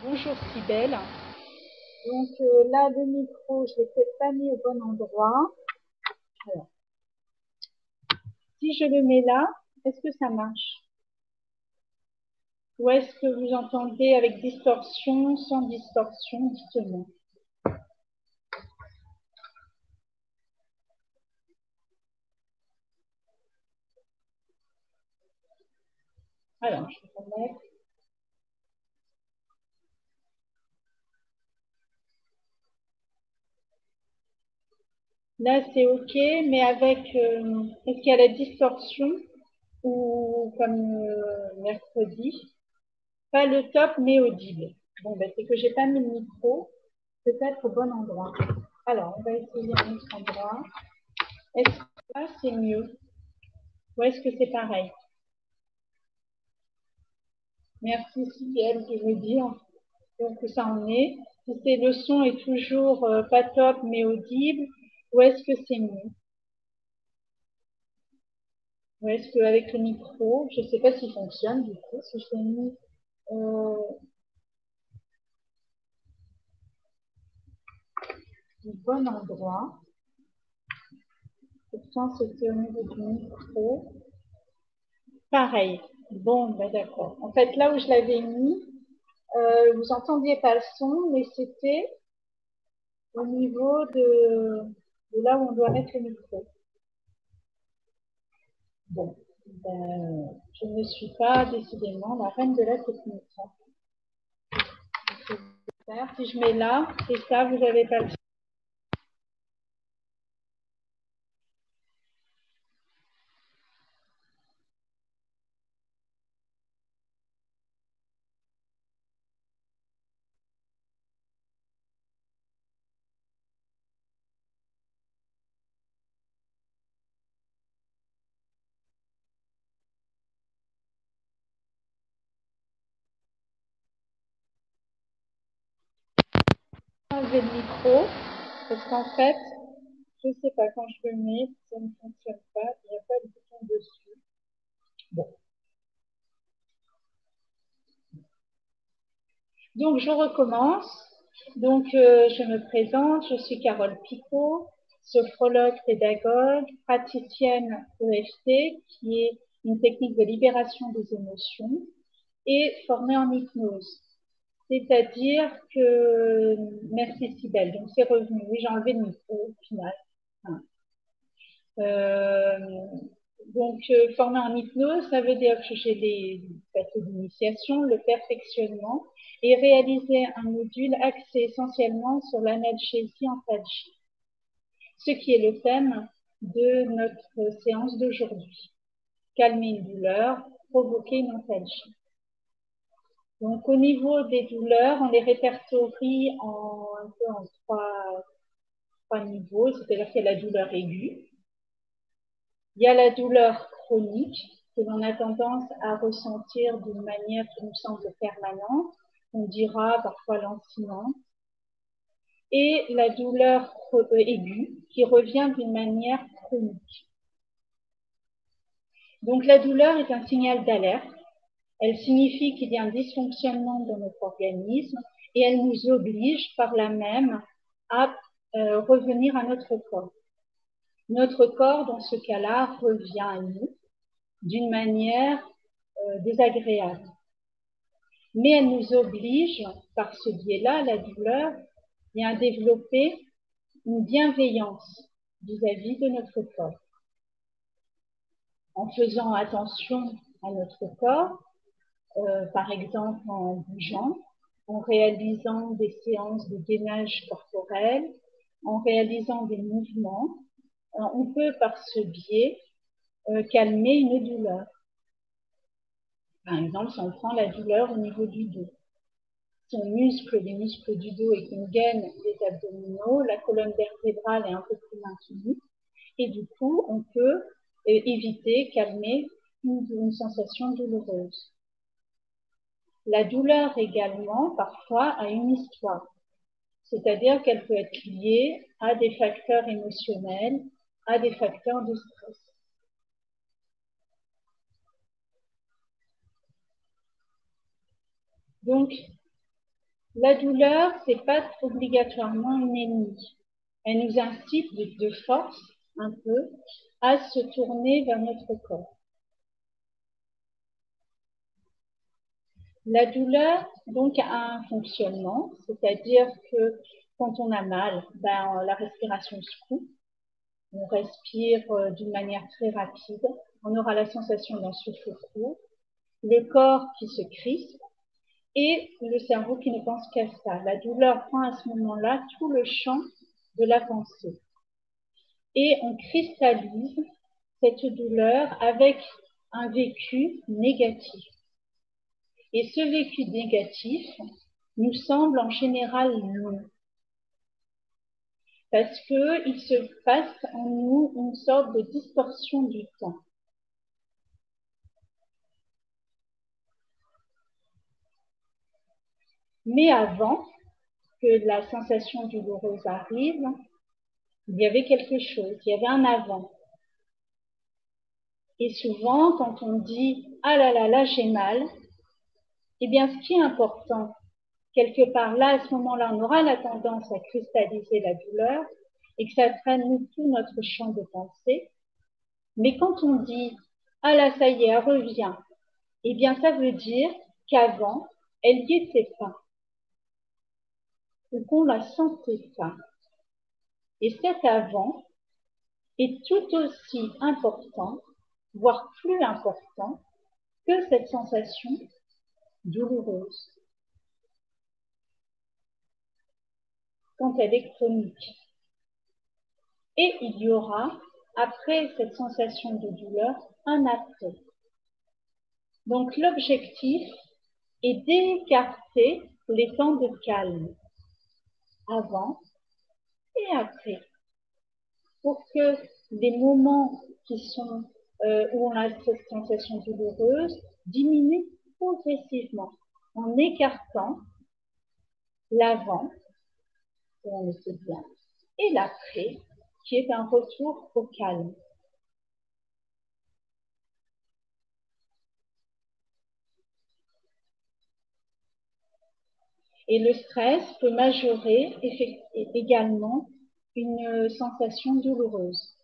Bonjour Cybèle. Donc là, le micro, je l'ai peut-être pas mis au bon endroit. Alors, si je le mets là, est-ce que ça marche? Ou est-ce que vous entendez avec distorsion, sans distorsion, dites-moi. Alors, je vais remettre. Là, c'est OK, mais avec, est-ce qu'il y a la distorsion ou comme mercredi? Pas le top, mais audible. Bon, ben, c'est que j'ai pas mis le micro, peut-être au bon endroit. Alors, on va essayer un autre endroit. Est-ce que là, c'est mieux? Ou est-ce que c'est pareil? Merci Cybèle de me dire donc ça en est. Si c'est le son est toujours pas top mais audible, ou est-ce que c'est mieux? Ou est-ce qu'avec le micro, je ne sais pas s'il fonctionne du coup, si je l'ai mis euh, au bon endroit. Pourtant c'était au niveau du micro. Pareil. Bon, ben d'accord. En fait, là où je l'avais mis, vous entendiez pas le son, mais c'était au niveau de là où on doit mettre le micro. Bon, ben, je ne suis pas décidément la reine de la technique. Si je mets là, c'est ça, vous n'avez pas le enlever le micro, parce qu'en fait, je ne sais pas, quand je le mets, ça ne fonctionne pas, il n'y a pas de bouton dessus. Bon. Donc, je recommence. Donc, je me présente, je suis Carole Picot, sophrologue, pédagogue, praticienne EFT, qui est une technique de libération des émotions, et formée en hypnose. C'est-à-dire que, merci Cybèle, donc c'est revenu, oui, j'ai enlevé le micro au final. Voilà. Euh, donc, formée en hypnose, ça veut dire que j'ai les bateaux d'initiation, le perfectionnement et réaliser un module axé essentiellement sur l'analgésie emphatique, ce qui est le thème de notre séance d'aujourd'hui. Calmer une douleur, provoquer une emphalie. Donc, au niveau des douleurs, on les répertorie un peu en trois niveaux, c'est-à-dire qu'il y a la douleur aiguë, il y a la douleur chronique que l'on a tendance à ressentir d'une manière qui nous semble permanente, on dira parfois lancinante, et la douleur aiguë qui revient d'une manière chronique. Donc la douleur est un signal d'alerte, elle signifie qu'il y a un dysfonctionnement dans notre organisme et elle nous oblige par là même à revenir à notre corps. Notre corps, dans ce cas-là, revient à nous d'une manière désagréable. Mais elle nous oblige, par ce biais-là, la douleur, à développer une bienveillance vis-à-vis de notre corps. En faisant attention à notre corps, par exemple en bougeant, en réalisant des séances de gainage corporel, en réalisant des mouvements, on peut par ce biais calmer une douleur. Par exemple, si on prend la douleur au niveau du dos, si on muscle les muscles du dos et qu'on gaine les abdominaux, la colonne vertébrale est un peu plus maintenue et du coup, on peut éviter, calmer une sensation douloureuse. La douleur également, parfois, a une histoire, c'est-à-dire qu'elle peut être liée à des facteurs émotionnels, à des facteurs de stress. Donc, La douleur, c'est pas obligatoirement une ennemie. Elle nous incite de force, un peu, à se tourner vers notre corps. La douleur, donc, a un fonctionnement, c'est-à-dire que quand on a mal, la respiration se coupe, on respire d'une manière très rapide, on aura la sensation d'un souffle court, le corps qui se crispe et le cerveau qui ne pense qu'à ça. La douleur prend à ce moment-là tout le champ de la pensée. Et on cristallise cette douleur avec un vécu négatif. Et ce vécu négatif nous semble en général long, parce qu'il se passe en nous une sorte de distorsion du temps. Mais avant que la sensation douloureuse arrive, il y avait quelque chose, il y avait un avant. Et souvent, quand on dit « Ah là là, là j'ai mal », eh bien, ce qui est important, quelque part là, à ce moment-là, on aura la tendance à cristalliser la douleur et que ça prenne tout notre champ de pensée. Mais quand on dit « Ah là, ça y est, elle revient », eh bien, ça veut dire qu'avant, elle n'y était pas ou qu'on la sentait pas. Et cet avant est tout aussi important, voire plus important, que cette sensation douloureuse quand elle est chronique. Et il y aura, après cette sensation de douleur, un après. Donc l'objectif est d'écarter les temps de calme, avant et après, pour que les moments où on a cette sensation douloureuse diminuent progressivement en écartant l'avant, où on était bien, et l'après, qui est un retour au calme. Et le stress peut majorer également une sensation douloureuse,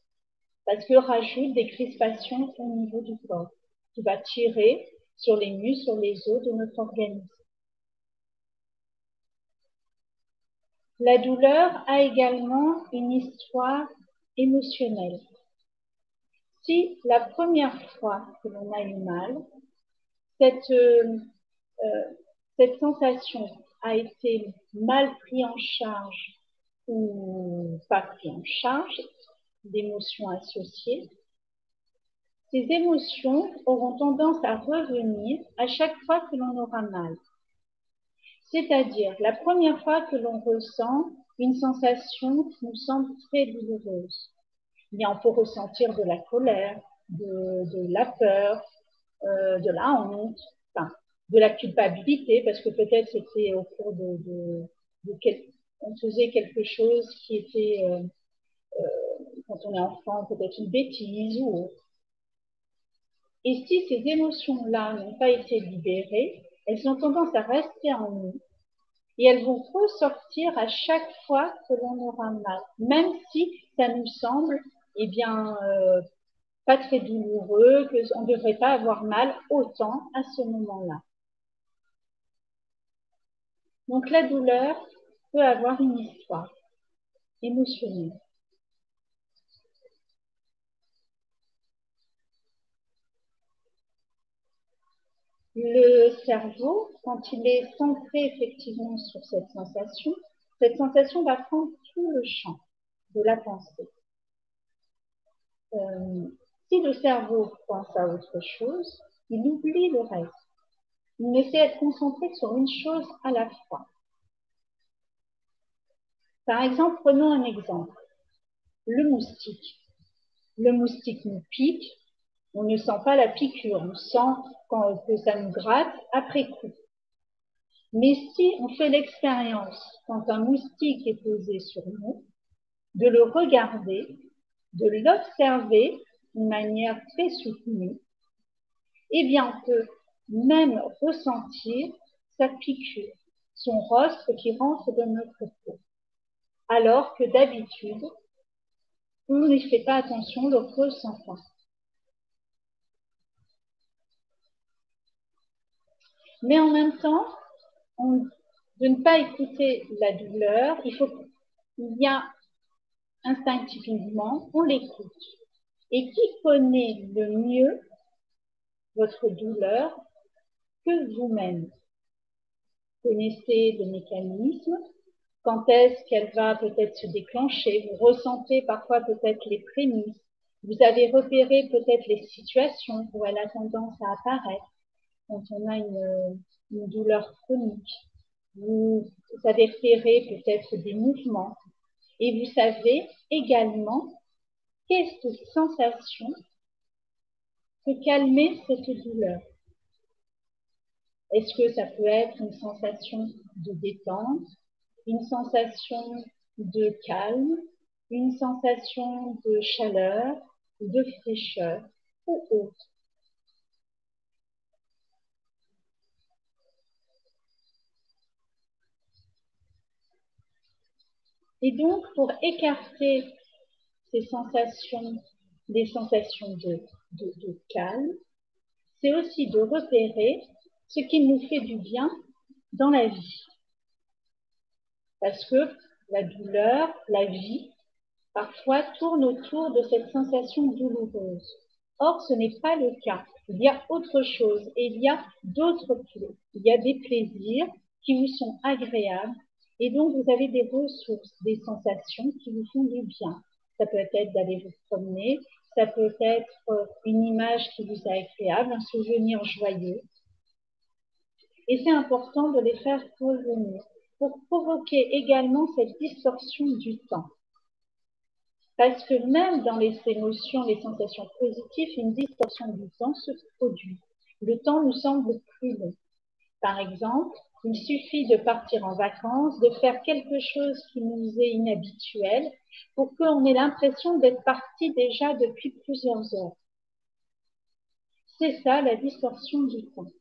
parce qu'il rajoute des crispations au niveau du corps, qui va tirer sur les muscles, sur les os de notre organisme. La douleur a également une histoire émotionnelle. Si la première fois que l'on a eu mal, cette sensation a été mal prise en charge ou pas prise en charge, d'émotions associées, ces émotions auront tendance à revenir à chaque fois que l'on aura mal. C'est-à-dire, la première fois que l'on ressent une sensation qui nous semble très douloureuse, eh bien, on peut ressentir de la colère, de la peur, de la honte, enfin, de la culpabilité, parce que peut-être c'était au cours on faisait quelque chose qui était, quand on est enfant, peut-être une bêtise ou autre. Et si ces émotions-là n'ont pas été libérées, elles ont tendance à rester en nous et elles vont ressortir à chaque fois que l'on aura mal, même si ça nous semble, eh bien, pas très douloureux, qu'on ne devrait pas avoir mal autant à ce moment-là. Donc la douleur peut avoir une histoire émotionnelle. Le cerveau, quand il est centré effectivement sur cette sensation va prendre tout le champ de la pensée. Si le cerveau pense à autre chose, il oublie le reste. Il essaie d'être concentré sur une chose à la fois. Par exemple, prenons un exemple. Le moustique. Le moustique nous pique, on ne sent pas la piqûre, on sent que ça nous gratte après coup. Mais si on fait l'expérience, quand un moustique est posé sur nous, de le regarder, de l'observer d'une manière très soutenue, eh bien, on peut même ressentir sa piqûre son rostre qui rentre dans notre peau. Alors que d'habitude, on n'y fait pas attention, le creuse sans fin. Mais en même temps, de ne pas écouter la douleur, il y a instinctivement, on l'écoute. Et qui connaît le mieux votre douleur que vous-même? Connaissez le mécanisme, quand est-ce qu'elle va peut-être se déclencher, vous ressentez parfois peut-être les prémices, vous avez repéré peut-être les situations où elle a tendance à apparaître quand on a une douleur chronique. Vous avez repéré peut-être des mouvements et vous savez également quelle sensation peut calmer cette douleur. Est-ce que ça peut être une sensation de détente, une sensation de calme, une sensation de chaleur, de fraîcheur ou autre? Et donc, pour écarter ces sensations, des sensations de calme, c'est aussi de repérer ce qui nous fait du bien dans la vie. Parce que la douleur, la vie, parfois tourne autour de cette sensation douloureuse. Or, ce n'est pas le cas. Il y a autre chose et il y a d'autres plaies. Il y a des plaisirs qui vous sont agréables et donc vous avez des ressources, des sensations qui vous font du bien. Ça peut être d'aller vous promener, ça peut être une image qui vous est agréable, un souvenir joyeux. Et c'est important de les faire revenir pour provoquer également cette distorsion du temps. Parce que même dans les émotions, les sensations positives, une distorsion du temps se produit. Le temps nous semble plus long. Par exemple, il suffit de partir en vacances, de faire quelque chose qui nous est inhabituel pour qu'on ait l'impression d'être parti déjà depuis plusieurs heures. C'est ça la distorsion du temps.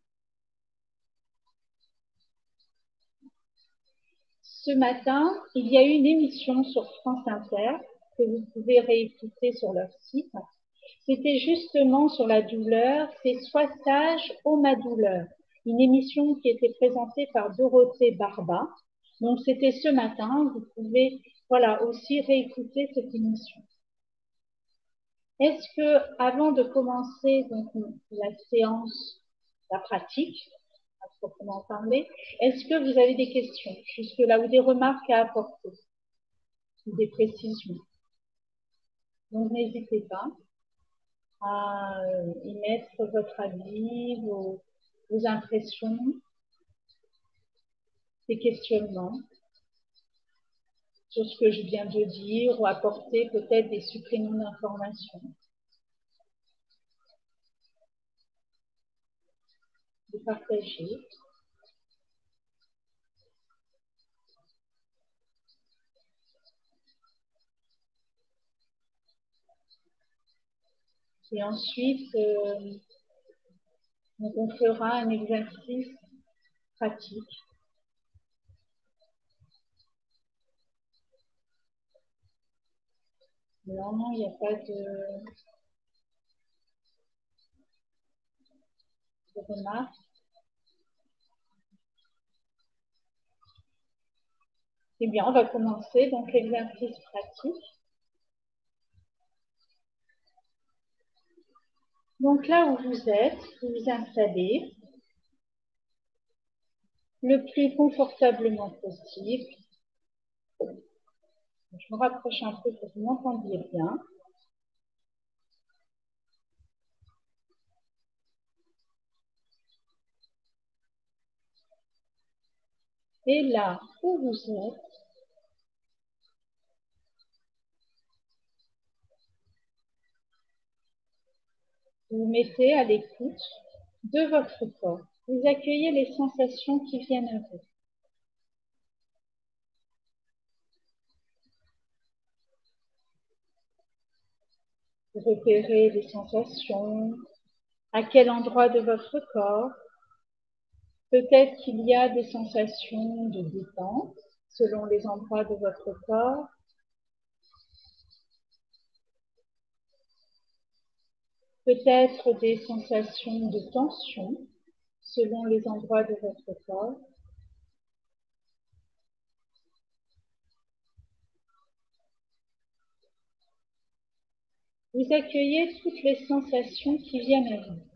Ce matin, il y a eu une émission sur France Inter que vous pouvez réécouter sur leur site. C'était justement sur la douleur, c'est Sois sage, ô ma douleur, une émission qui était présentée par Dorothée Barba. Donc c'était ce matin, vous pouvez aussi réécouter cette émission. Est-ce que, avant de commencer donc, la séance, la pratique, à proprement parler, est-ce que vous avez des questions jusque-là ou des remarques à apporter ou des précisions? Donc n'hésitez pas à y mettre votre avis, vos impressions, des questionnements sur ce que je viens de dire ou apporter peut-être des suppléments d'informations. De partager. Et ensuite, on fera un exercice pratique. Non, il n'y a pas de remarques. Eh bien, on va commencer donc l'exercice pratique. Donc là où vous êtes, vous vous installez le plus confortablement possible. Je me rapproche un peu pour que vous m'entendiez bien. Et là où vous êtes, vous vous mettez à l'écoute de votre corps. Vous accueillez les sensations qui viennent à vous. Vous repérez les sensations, à quel endroit de votre corps, Peut-être qu'il y a des sensations de détente selon les endroits de votre corps. Peut-être des sensations de tension selon les endroits de votre corps. Vous accueillez toutes les sensations qui viennent à vous.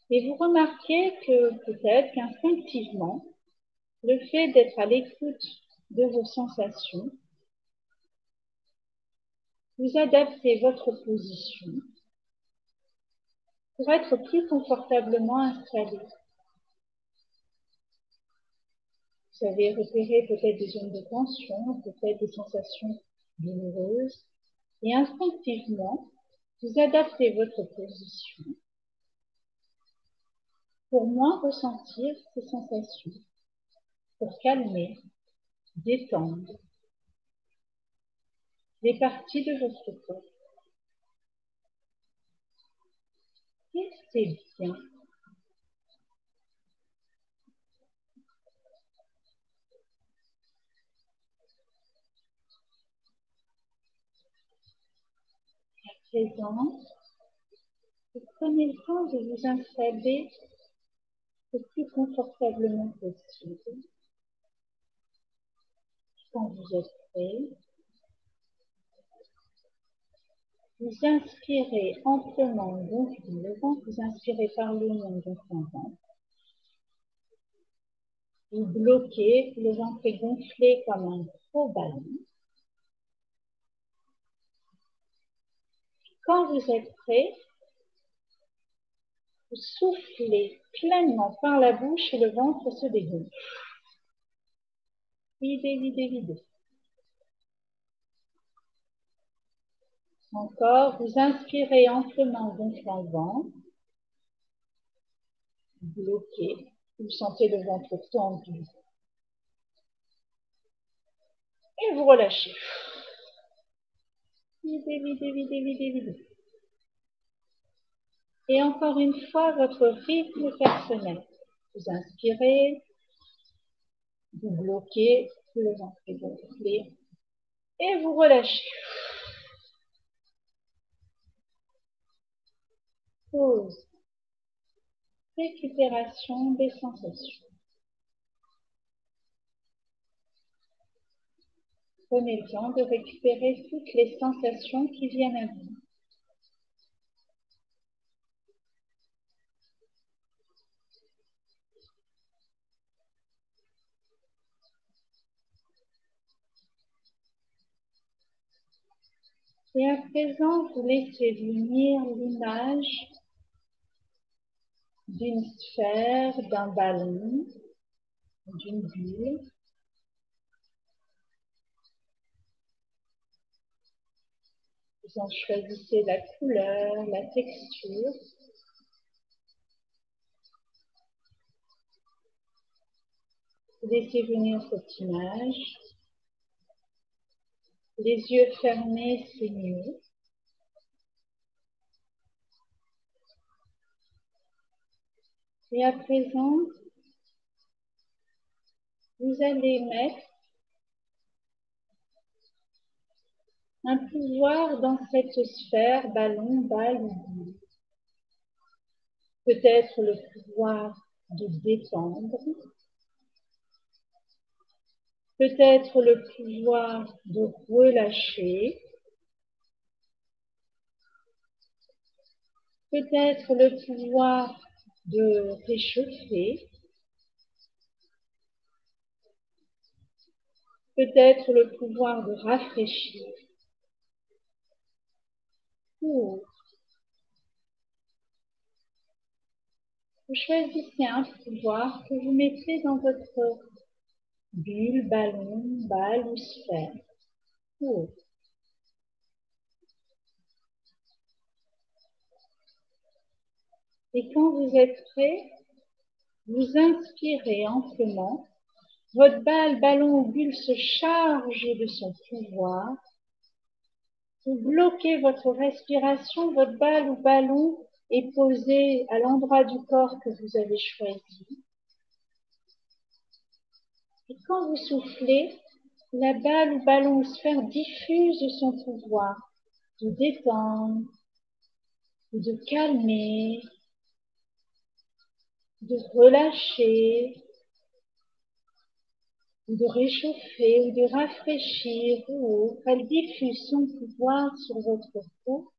Et vous remarquez que peut-être qu'instinctivement, le fait d'être à l'écoute de vos sensations, vous adaptez votre position pour être plus confortablement installé. Vous avez repéré peut-être des zones de tension, peut-être des sensations douloureuses, et instinctivement, vous adaptez votre position pour moins ressentir ces sensations, pour calmer, détendre les parties de votre corps. Et c'est bien. À présent, vous prenez le temps de vous installer le plus confortablement possible. Quand vous êtes prêt, vous inspirez amplement, gonflez le ventre, vous inspirez par le nez, gonflant le ventre. Vous bloquez, le ventre est gonflé comme un gros ballon. Quand vous êtes prêt, vous soufflez pleinement par la bouche et le ventre se dégonfle. Videz, videz, videz. Encore, vous inspirez amplement, gonflant le ventre. Bloquez, vous sentez le ventre tendu. Et vous relâchez. Videz, videz, videz, videz, videz. Et encore une fois, votre rythme personnel. Vous inspirez, vous bloquez, le ventre est gonflé, et vous relâchez. Pause. Récupération des sensations. Prenez le temps de récupérer toutes les sensations qui viennent à vous. Et à présent, vous laissez venir l'image d'une sphère, d'un ballon, d'une bulle. Vous en choisissez la couleur, la texture. Vous laissez venir cette image. Les yeux fermés, c'est mieux. Et à présent, vous allez mettre un pouvoir dans cette sphère, ballon, balle ou boule. Peut-être le pouvoir de détendre, peut-être le pouvoir de relâcher, peut-être le pouvoir de réchauffer, peut-être le pouvoir de rafraîchir. Ou vous choisissez un pouvoir que vous mettez dans votre bulle, ballon, balle ou sphère. Ou et quand vous êtes prêt, vous inspirez amplement, Votre ballon ou bulle se charge de son pouvoir. Vous bloquez votre respiration, votre balle ou ballon est posé à l'endroit du corps que vous avez choisi. Et quand vous soufflez, la balle ou ballon ou sphère diffuse son pouvoir de détendre, de calmer, de relâcher, ou de réchauffer, ou de rafraîchir, ou autre. Elle diffuse son pouvoir sur votre peau,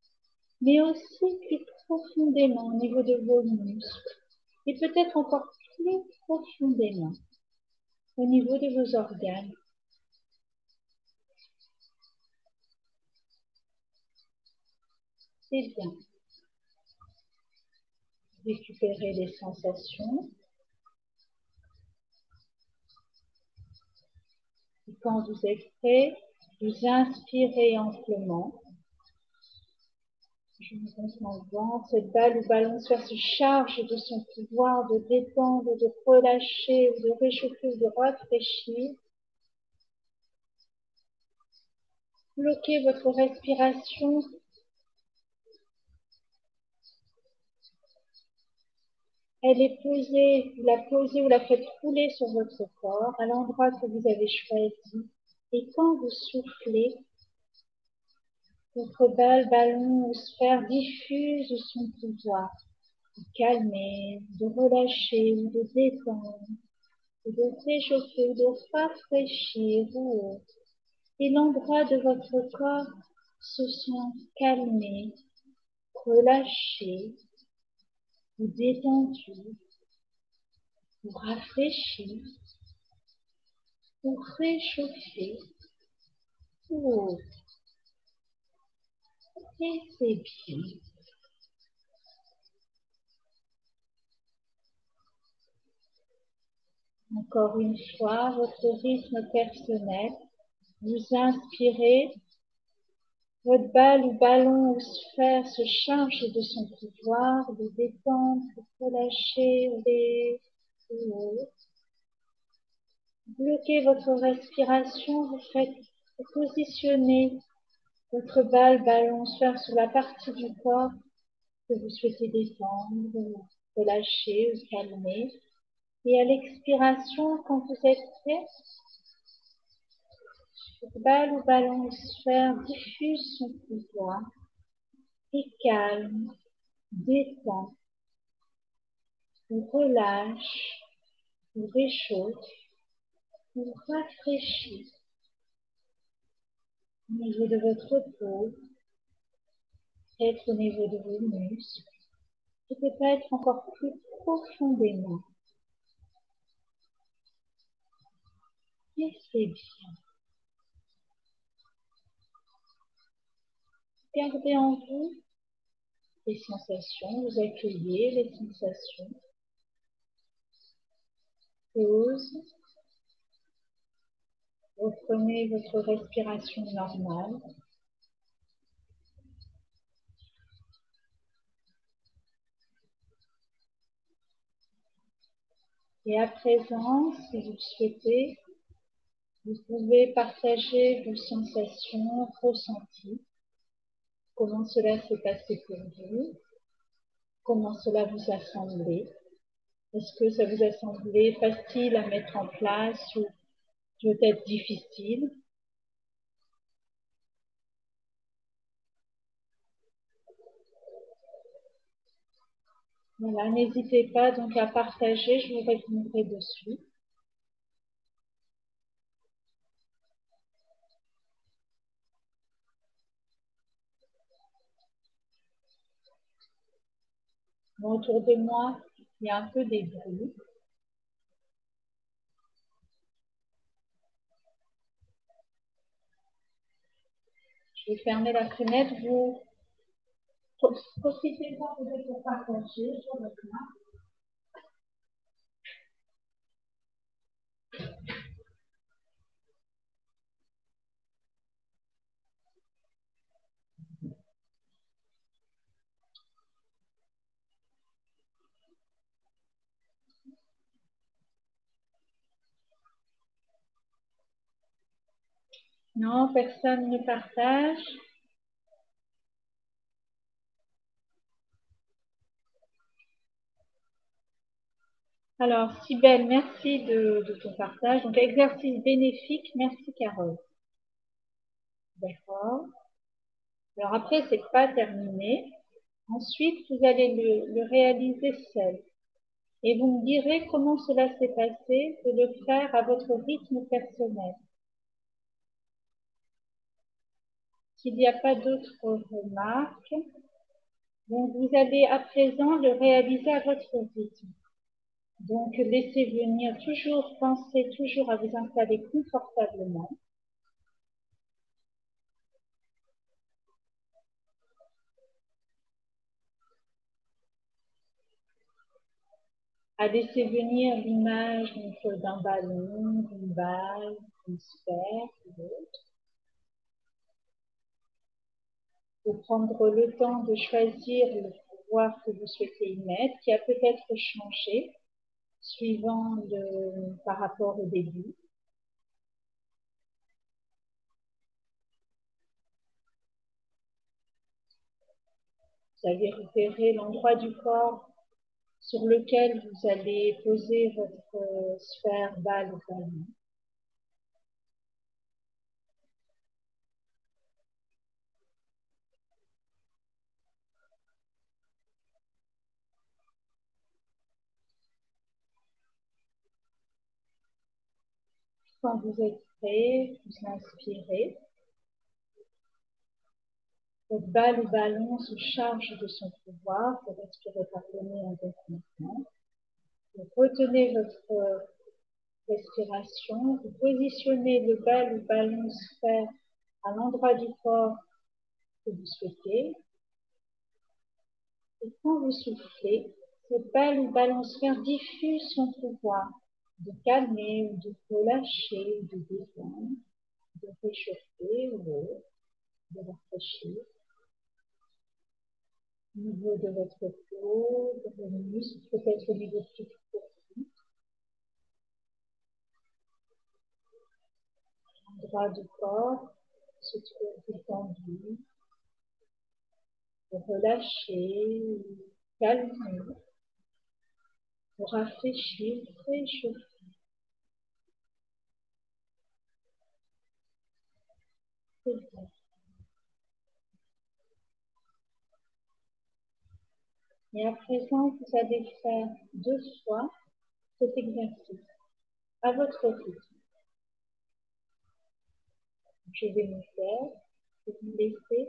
mais aussi plus profondément au niveau de vos muscles, et peut-être encore plus profondément au niveau de vos organes. C'est bien. Récupérez les sensations. Et quand vous êtes prêt, vous inspirez amplement. Je me montre mon ventre, cette balle ou ballon sphère se charge de son pouvoir de détendre, de relâcher, de réchauffer, de rafraîchir. Bloquez votre respiration. Elle est posée, vous la posez ou la faites rouler sur votre corps à l'endroit que vous avez choisi. Et quand vous soufflez, votre balle, ballon ou sphère diffuse son pouvoir de calmer, de relâcher, de détendre, de réchauffer, de rafraîchir ou autre. Et l'endroit de votre corps se sent calmé, relâché, ou détendu, ou rafraîchi, ou réchauffé, ou autre. Et c'est bien. Encore une fois, votre rythme personnel. Vous inspirez, votre balle ou ballon ou sphère se charge de son pouvoir de détendre, de relâcher les autres. Bloquez votre respiration, vous faites positionner votre balle, ballon, sphère sur la partie du corps que vous souhaitez détendre, relâcher ou calmer. Et à l'expiration, quand vous êtes prêt, votre balle ou ballon ou sphère diffuse son pouvoir et calme, détend, ou relâche, ou réchauffe, ou rafraîchit au niveau de votre peau, peut-être au niveau de vos muscles, et peut-être encore plus profondément. Et c'est bien. Gardez en vous les sensations, vous accueillez les sensations. Pause. Reprenez votre respiration normale. Et à présent, si vous le souhaitez, vous pouvez partager vos sensations, ressentis, comment cela s'est passé pour vous, comment cela vous a semblé. Est-ce que ça vous a semblé facile à mettre en place ou peut-être difficile? Voilà, n'hésitez pas donc à partager, je vous répondrai dessus. Bon, autour de moi, il y a un peu des bruits. Je vais fermer la fenêtre. Vous profitez-en peut-être pour partager sur votre main. Non, personne ne partage. Alors, Sibelle, merci de ton partage. Donc, exercice bénéfique. Merci, Carole. D'accord. Alors après, c'est pas terminé. Ensuite, vous allez le réaliser seul. Et vous me direz comment cela s'est passé de le faire à votre rythme personnel. S'il n'y a pas d'autres remarques, donc vous allez à présent le réaliser à votre rythme. Donc laissez venir toujours, pensez toujours à vous installer confortablement. À laisser venir l'image d'un ballon, d'une balle, d'une sphère, d'autre. De prendre le temps de choisir le pouvoir que vous souhaitez y mettre, qui a peut-être changé suivant par rapport au début. Vous allez repérer l'endroit du corps sur lequel vous allez poser votre sphère, balle ou ballon. Quand vous êtes prêt, vous inspirez. Votre balle ou ballon se charge de son pouvoir. Vous respirez par le nez indéfiniment. Vous retenez votre respiration. Vous positionnez le balle ou ballon sphère à l'endroit du corps que vous souhaitez. Et quand vous soufflez, cette balle ou ballon sphère diffuse son pouvoir de calmer ou de relâcher ou de détendre, de réchauffer ou de rafraîchir au niveau de votre peau, de vos muscles, peut-être au niveau plus profond, l'endroit du corps se trouve détendu, de relâcher, calmer, de rafraîchir, réchauffer. C'est bien. Et à présent, vous allez faire 2 fois cet exercice à votre rythme. Je vais me faire et vous laisser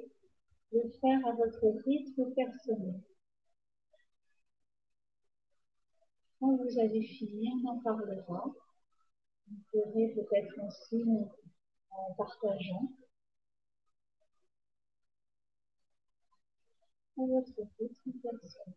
le faire à votre rythme personnel. Quand vous allez finir, on en parlera. Vous ferez peut-être un signe en partageant à votre rythme personnel.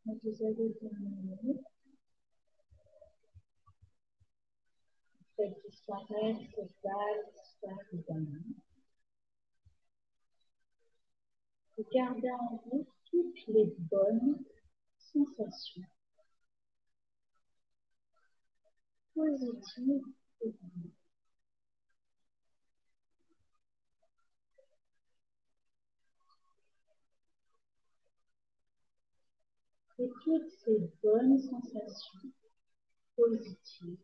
Donc, vous avez terminé. Faites disparaître cette balle, évidemment. Vous gardez en vous toutes les bonnes sensations positives et bonnes. Et toutes ces bonnes sensations positives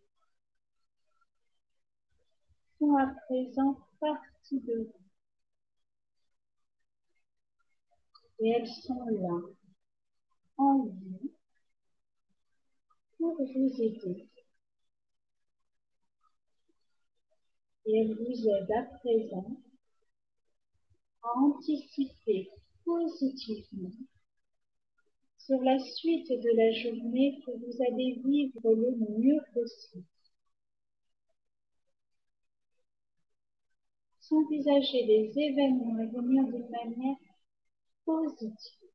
sont à présent partie de vous. Et elles sont là, en vous, pour vous aider. Et elles vous aident à présent à anticiper positivement sur la suite de la journée que vous allez vivre le mieux possible. Envisagez les événements à venir d'une manière positive.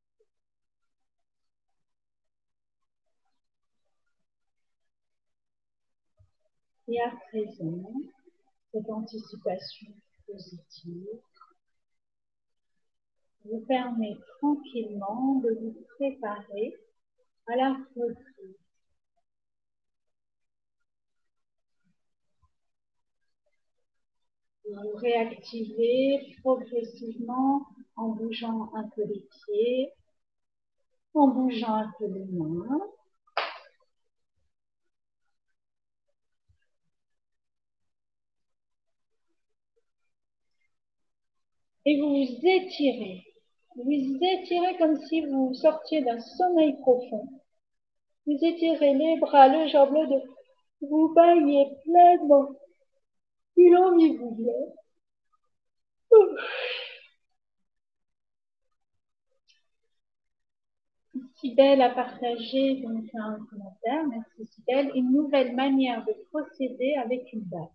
Et à présent, cette anticipation positive vous permet tranquillement de vous préparer à la reprise. Vous réactivez progressivement en bougeant un peu les pieds, en bougeant un peu les mains. Et vous vous étirez. Vous vous étirez comme si vous sortiez d'un sommeil profond. Vous étirez les bras, les jambes, le dos. Vous baillez pleinement. Il envie vous vient. Cybèle a partagé donc un commentaire, merci Cybèle, une nouvelle manière de procéder avec une balle.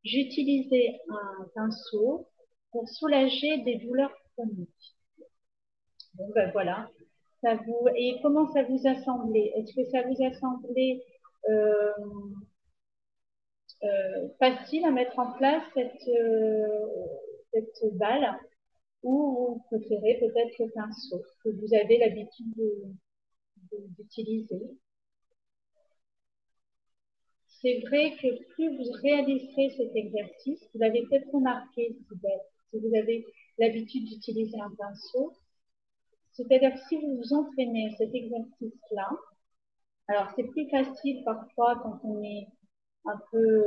J'utilisais un pinceau pour soulager des douleurs chroniques. Bon ben voilà. Et comment ça vous a semblé? Est-ce que ça vous a semblé facile à mettre en place cette balle, ou vous préférez peut-être le pinceau que vous avez l'habitude d'utiliser? C'est vrai que plus vous réaliserez cet exercice, vous l'avez peut-être remarqué si vous avez l'habitude d'utiliser un pinceau, c'est-à-dire que si vous vous entraînez à cet exercice-là, alors c'est plus facile parfois quand on est un peu,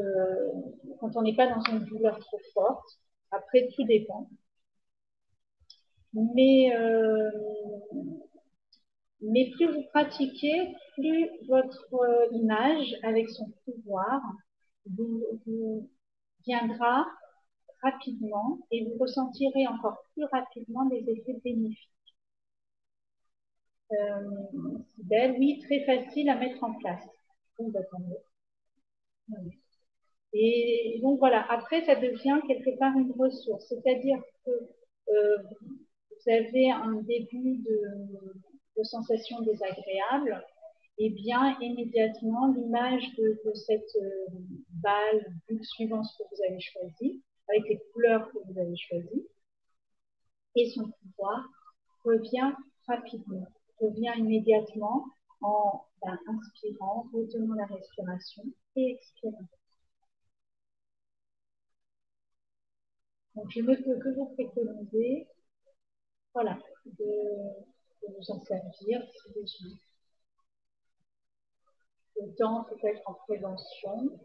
quand on n'est pas dans une douleur trop forte. Après, tout dépend. Mais plus vous pratiquez, plus votre image, avec son pouvoir, vous viendra rapidement et vous ressentirez encore plus rapidement les effets bénéfiques. Sybelle, oui, très facile à mettre en place. Bon, bah, tant mieux. Oui. Et donc voilà, après ça devient quelque part une ressource, c'est-à-dire que vous avez un début de sensation désagréable, et bien immédiatement l'image de cette balle, suivant ce que vous avez choisi, avec les couleurs que vous avez choisies, et son pouvoir revient rapidement, revient immédiatement en inspirant, retenant la respiration et expirant. Donc je ne peux que vous préconiser, voilà, de vous en servir si besoin. Autant peut-être en prévention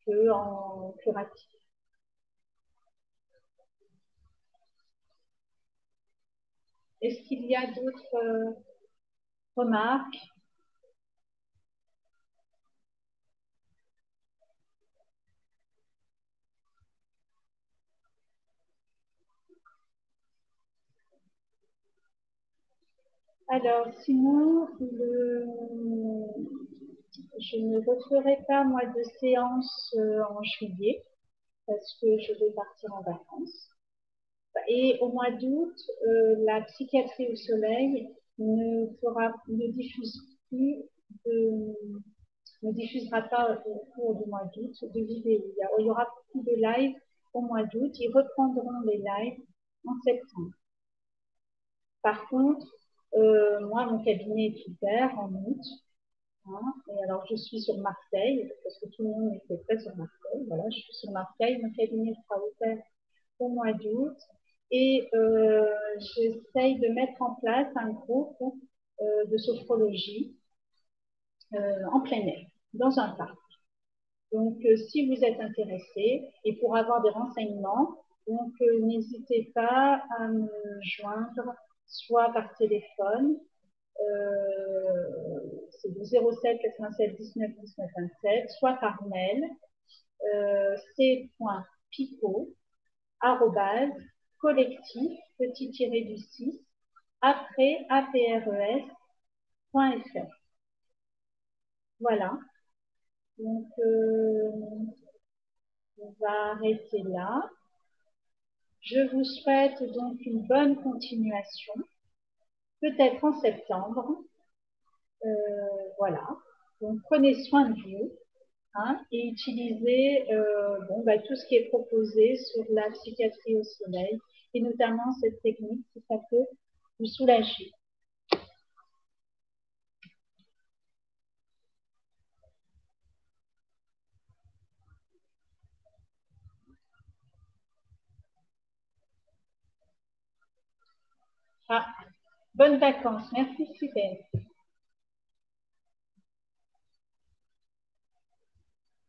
que en curatif. Est-ce qu'il y a d'autres remarques? Alors, sinon, je ne referai pas, moi, de séance en juillet parce que je vais partir en vacances. Et au mois d'août, la psychiatrie au soleil ne diffuse plus de, ne diffusera pas au cours du mois d'août de vidéos. Il y aura plus de live au mois d'août. Ils reprendront les lives en septembre. Par contre, moi, mon cabinet est ouvert en août. Hein, et alors, je suis sur Marseille, parce que tout le monde était prêt sur Marseille. Voilà, je suis sur Marseille. Mon cabinet sera ouvert au mois d'août. Et j'essaye de mettre en place un groupe de sophrologie en plein air, dans un parc. Donc, si vous êtes intéressé et pour avoir des renseignements, donc n'hésitez pas à me joindre soit par téléphone, c'est le 07 87 19 19 27, soit par mail, c.picot collectif petit-du-6 après apres.fr. Voilà. Donc, on va arrêter là. Je vous souhaite donc une bonne continuation, peut-être en septembre. Voilà. Donc, prenez soin de vous, hein, et utilisez tout ce qui est proposé sur la psychiatrie au soleil, et notamment cette technique si ça peut vous soulager. Ah, bonnes vacances. Merci, super.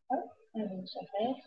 Hop, allez, j'arrête.